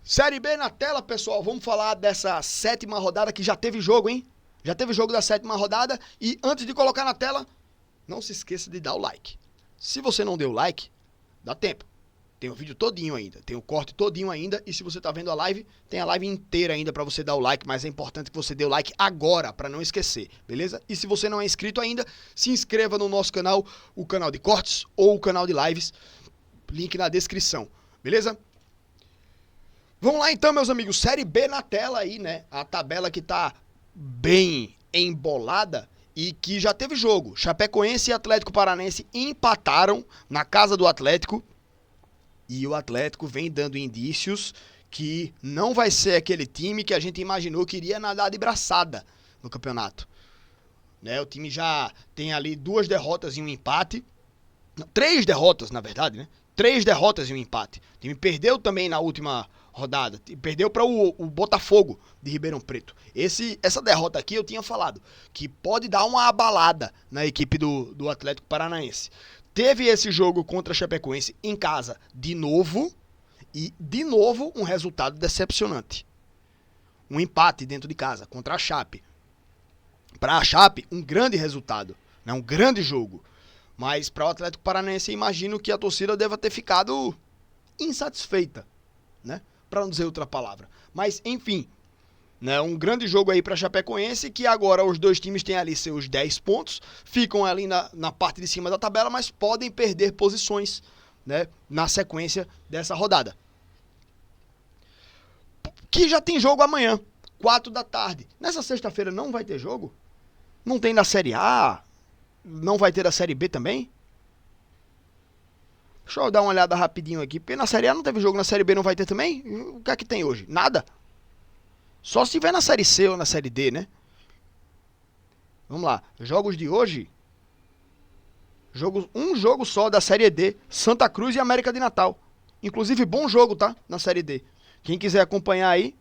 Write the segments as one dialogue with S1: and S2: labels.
S1: Série B na tela, pessoal. Vamos falar dessa sétima rodada que já teve jogo, hein? Já teve jogo da sétima rodada. E antes de colocar na tela, não se esqueça de dar o like. Se você não deu o like, dá tempo. Tem o vídeo todinho ainda, tem o corte todinho ainda. E se você tá vendo a live, tem a live inteira ainda pra você dar o like. Mas é importante que você dê o like agora, pra não esquecer, beleza? E se você não é inscrito ainda, se inscreva no nosso canal, o canal de cortes ou o canal de lives. Link na descrição, beleza? Vamos lá então, meus amigos. Série B na tela aí, né? A tabela que tá bem embolada e que já teve jogo. Chapecoense e Atlético Paranaense empataram na casa do Atlético. E o Atlético vem dando indícios que não vai ser aquele time que a gente imaginou que iria nadar de braçada no campeonato. Né? O time já tem ali 2 derrotas e um empate. Não, 3 derrotas, na verdade, né? 3 derrotas e um empate. O time perdeu também na última rodada. Perdeu para o Botafogo de Ribeirão Preto. Essa derrota aqui eu tinha falado que pode dar uma abalada na equipe do Atlético Paranaense. Teve esse jogo contra a Chapecoense em casa de novo. E de novo um resultado decepcionante. Um empate dentro de casa contra a Chape. Para a Chape, um grande resultado. Né? Um grande jogo. Mas para o Atlético Paranaense, imagino que a torcida deva ter ficado insatisfeita, né? Para não dizer outra palavra. Mas, enfim, né? Um grande jogo aí para a Chapecoense, que agora os dois times têm ali seus 10 pontos, ficam ali na parte de cima da tabela, mas podem perder posições, né? Na sequência dessa rodada. Que já tem jogo amanhã, 4 da tarde. Nessa sexta-feira não vai ter jogo? Não tem na Série A? Não vai ter a Série B também? Deixa eu dar uma olhada rapidinho aqui. Porque na Série A não teve jogo, na Série B não vai ter também? O que é que tem hoje? Nada. Só se tiver na Série C ou na Série D, né? Vamos lá. Jogos de hoje. Um jogo só da Série D. Santa Cruz e América de Natal. Inclusive, bom jogo, tá? Na Série D. Quem quiser acompanhar aí,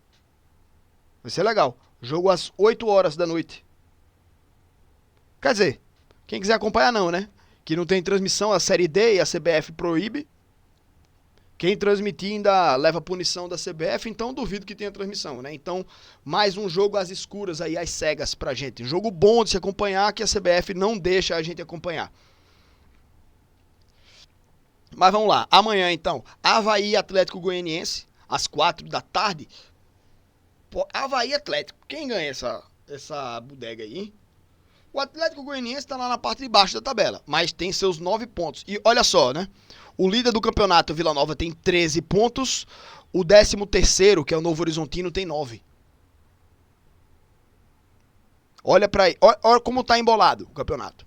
S1: vai ser legal. Jogo às 8 horas da noite. Quer dizer, quem quiser acompanhar não, né? Que não tem transmissão, a Série D e a CBF proíbe. Quem transmitir ainda leva punição da CBF, então duvido que tenha transmissão, né? Então, mais um jogo às escuras aí, às cegas pra gente. Um jogo bom de se acompanhar, que a CBF não deixa a gente acompanhar. Mas vamos lá, amanhã então, Avaí Atlético Goianiense, às 4 da tarde. Pô, Avaí Atlético, quem ganha essa bodega aí, hein? O Atlético Goianiense está lá na parte de baixo da tabela, mas tem seus 9 pontos. E olha só, né? O líder do campeonato, Vila Nova, tem 13 pontos. O 13º, que é o Novo Horizontino, tem 9. Olha pra aí. Olha como tá embolado o campeonato.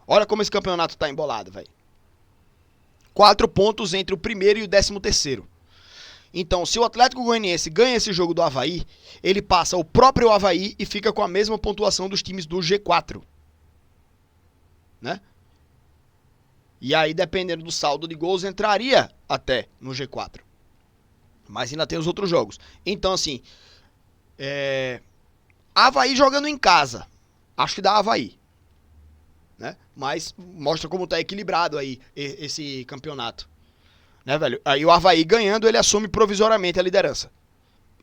S1: Olha como esse campeonato tá embolado, velho. 4 pontos entre o primeiro e o 13º. Então, se o Atlético Goianiense ganha esse jogo do Avaí, ele passa o próprio Avaí e fica com a mesma pontuação dos times do G4. Né? E aí, dependendo do saldo de gols, entraria até no G4. Mas ainda tem os outros jogos. Então, assim, Avaí jogando em casa. Acho que dá Avaí. Né? Mas mostra como tá equilibrado aí esse campeonato. Né, velho? Aí o Avaí ganhando, ele assume provisoriamente a liderança.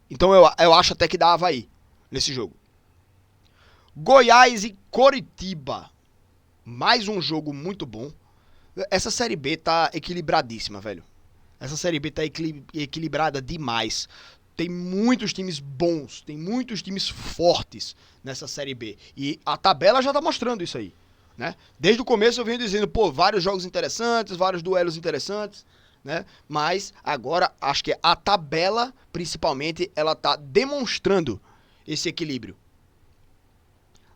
S1: Então eu acho até que dá Avaí nesse jogo. Goiás e Coritiba. Mais um jogo muito bom. Essa Série B tá equilibradíssima, velho. Essa Série B tá equilibrada demais. Tem muitos times bons, tem muitos times fortes nessa Série B. E a tabela já tá mostrando isso aí. Né? Desde o começo eu venho dizendo, pô, vários jogos interessantes, vários duelos interessantes. Né? Mas agora acho que a tabela, principalmente, ela tá demonstrando esse equilíbrio.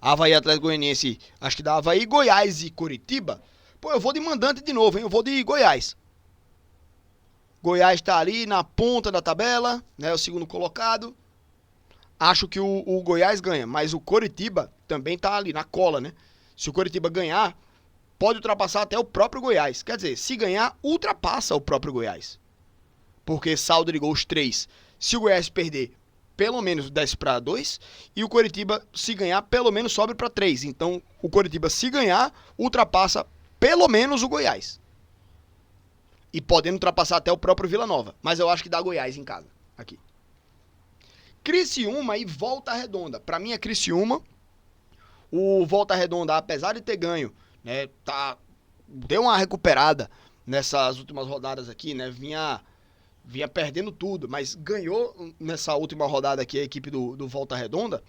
S1: Avaí Atlético Goianiense, acho que dá Avaí, Goiás e Coritiba. Pô, eu vou de mandante de novo, hein? Eu vou de Goiás. Goiás tá ali na ponta da tabela, né? O segundo colocado. Acho que o Goiás ganha, mas o Coritiba também tá ali na cola, né? Se o Coritiba ganhar, pode ultrapassar até o próprio Goiás. Quer dizer, se ganhar, ultrapassa o próprio Goiás. Porque saldo de gols 3. Se o Goiás perder, pelo menos desce para 2. E o Coritiba, se ganhar, pelo menos sobe para 3. Então, o Coritiba, se ganhar, ultrapassa pelo menos o Goiás. E podendo ultrapassar até o próprio Vila Nova. Mas eu acho que dá Goiás em casa. Aqui. Criciúma e Volta Redonda. Pra mim é Criciúma. O Volta Redonda, apesar de ter ganho, né, deu uma recuperada nessas últimas rodadas aqui, né? Vinha perdendo tudo, mas ganhou nessa última rodada aqui a equipe do Volta Redonda.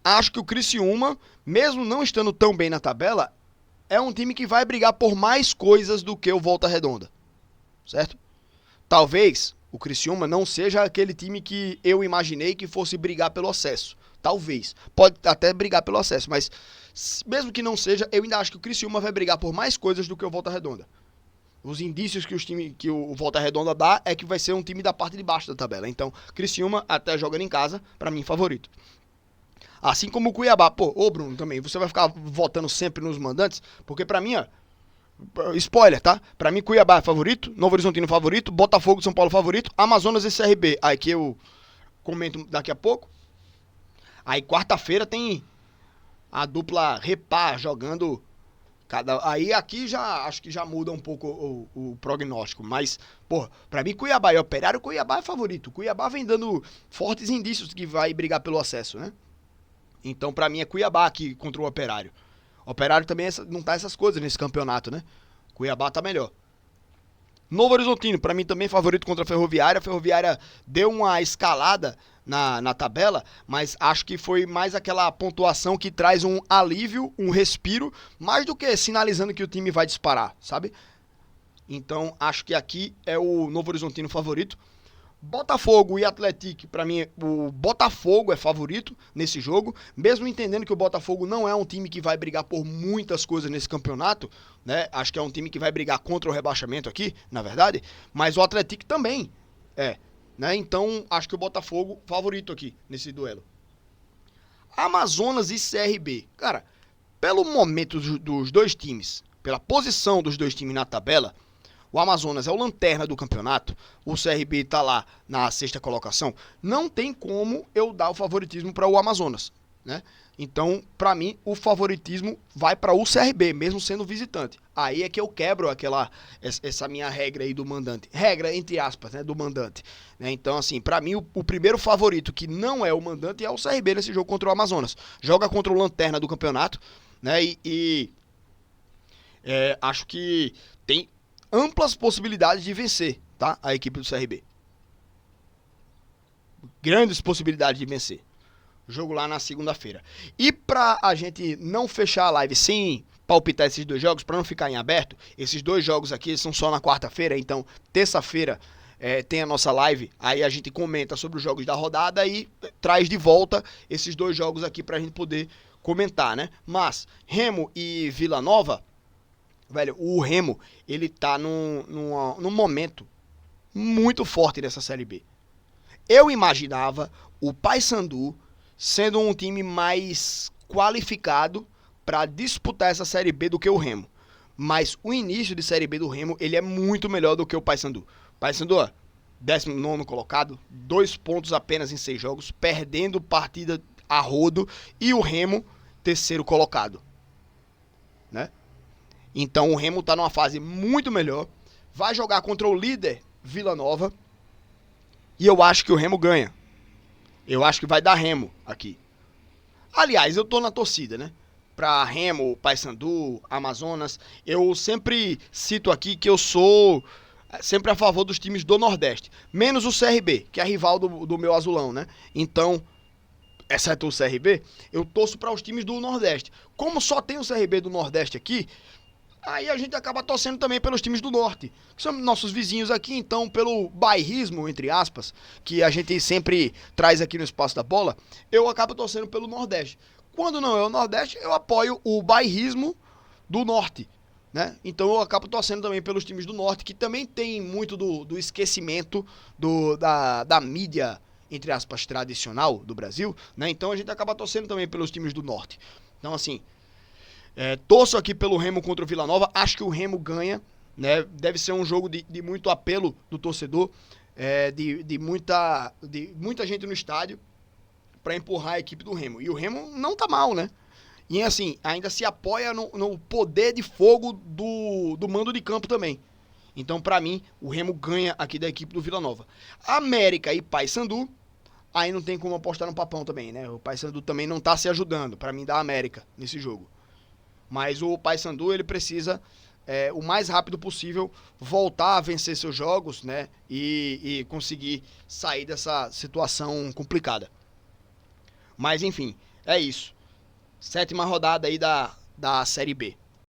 S1: Acho que o Criciúma, mesmo não estando tão bem na tabela, é um time que vai brigar por mais coisas do que o Volta Redonda, certo? Talvez o Criciúma não seja aquele time que eu imaginei que fosse brigar pelo acesso. Talvez. Pode até brigar pelo acesso, mas mesmo que não seja, eu ainda acho que o Criciúma vai brigar por mais coisas do que o Volta Redonda. Os indícios que o Volta Redonda dá é que vai ser um time da parte de baixo da tabela. Então, Criciúma, até jogando em casa, pra mim, favorito. Assim como o Cuiabá. Pô, ô Bruno, também, você vai ficar votando sempre nos mandantes? Porque pra mim, ó, spoiler, tá? Pra mim, Cuiabá é favorito, Novo Horizontino favorito, Botafogo, São Paulo favorito, Amazonas e CRB. Aí que eu comento daqui a pouco. Aí quarta-feira tem a dupla Repá jogando aí aqui já acho que já muda um pouco o prognóstico, mas, pô, pra mim Cuiabá e Operário, Cuiabá é favorito. Cuiabá vem dando fortes indícios que vai brigar pelo acesso, né? Então pra mim é Cuiabá aqui contra o Operário. Operário também não tá essas coisas nesse campeonato, né? Cuiabá tá melhor. Novo Horizontino, pra mim também favorito contra a Ferroviária. A Ferroviária deu uma escalada na tabela, mas acho que foi mais aquela pontuação que traz um alívio, um respiro, mais do que sinalizando que o time vai disparar, sabe? Então, acho que aqui é o Novo Horizontino favorito. Botafogo e Atlético, pra mim, o Botafogo é favorito nesse jogo, mesmo entendendo que o Botafogo não é um time que vai brigar por muitas coisas nesse campeonato, né? Acho que é um time que vai brigar contra o rebaixamento aqui, na verdade, mas o Atlético também é, né? Então, acho que o Botafogo favorito aqui nesse duelo. Amazonas e CRB. Cara, pelo momento dos dois times, pela posição dos dois times na tabela, o Amazonas é o lanterna do campeonato, o CRB tá lá na sexta colocação, não tem como eu dar o favoritismo para o Amazonas, né? Então, para mim, o favoritismo vai para o CRB, mesmo sendo visitante. Aí é que eu quebro essa minha regra aí do mandante. Regra, entre aspas, né, do mandante. Né? Então, assim, para mim, o primeiro favorito que não é o mandante é o CRB nesse jogo contra o Amazonas. Joga contra o lanterna do campeonato, né? Acho que tem amplas possibilidades de vencer, tá? A equipe do CRB. Grandes possibilidades de vencer. Jogo lá na segunda-feira. E pra a gente não fechar a live sem palpitar esses dois jogos, pra não ficar em aberto, esses dois jogos aqui são só na quarta-feira, então terça-feira tem a nossa live, aí a gente comenta sobre os jogos da rodada e traz de volta esses dois jogos aqui pra gente poder comentar, né? Mas, Remo e Vila Nova, velho, o Remo, ele tá num momento muito forte nessa Série B. Eu imaginava o Paysandu sendo um time mais qualificado para disputar essa Série B do que o Remo. Mas o início de Série B do Remo, ele é muito melhor do que o Paysandu. Paysandu, 19º colocado, 2 pontos apenas em 6 jogos, perdendo partida a rodo, e o Remo, terceiro colocado, né? Então o Remo tá numa fase muito melhor, vai jogar contra o líder Vila Nova, e eu acho que o Remo ganha. Eu acho que vai dar Remo aqui. Aliás, eu tô na torcida, né? Pra Remo, Paysandu, Amazonas. Eu sempre cito aqui que eu sou sempre a favor dos times do Nordeste. Menos o CRB, que é rival do meu azulão, né? Então, exceto o CRB, eu torço para os times do Nordeste. Como só tem o CRB do Nordeste aqui, aí a gente acaba torcendo também pelos times do Norte, que são nossos vizinhos aqui, então pelo bairrismo, entre aspas, que a gente sempre traz aqui no Espaço da Bola, eu acabo torcendo pelo Nordeste. Quando não é o Nordeste, eu apoio o bairrismo do Norte, né? Então eu acabo torcendo também pelos times do Norte, que também tem muito do esquecimento da mídia, entre aspas, tradicional do Brasil, né? Então a gente acaba torcendo também pelos times do Norte. Então, assim, torço aqui pelo Remo contra o Vila Nova. Acho que o Remo ganha, né? Deve ser um jogo de muito apelo do torcedor, de muita gente no estádio para empurrar a equipe do Remo. E o Remo não tá mal, né? E assim, ainda se apoia no poder de fogo do mando de campo também. Então, para mim, o Remo ganha aqui da equipe do Vila Nova. América e Paysandu. aí não tem como apostar no Papão também, né? O Paysandu também não tá se ajudando, pra mim, da América, nesse jogo. Mas o Paysandu, ele precisa, o mais rápido possível, voltar a vencer seus jogos, né? E conseguir sair dessa situação complicada. Mas, enfim, é isso. 7ª rodada aí da Série B.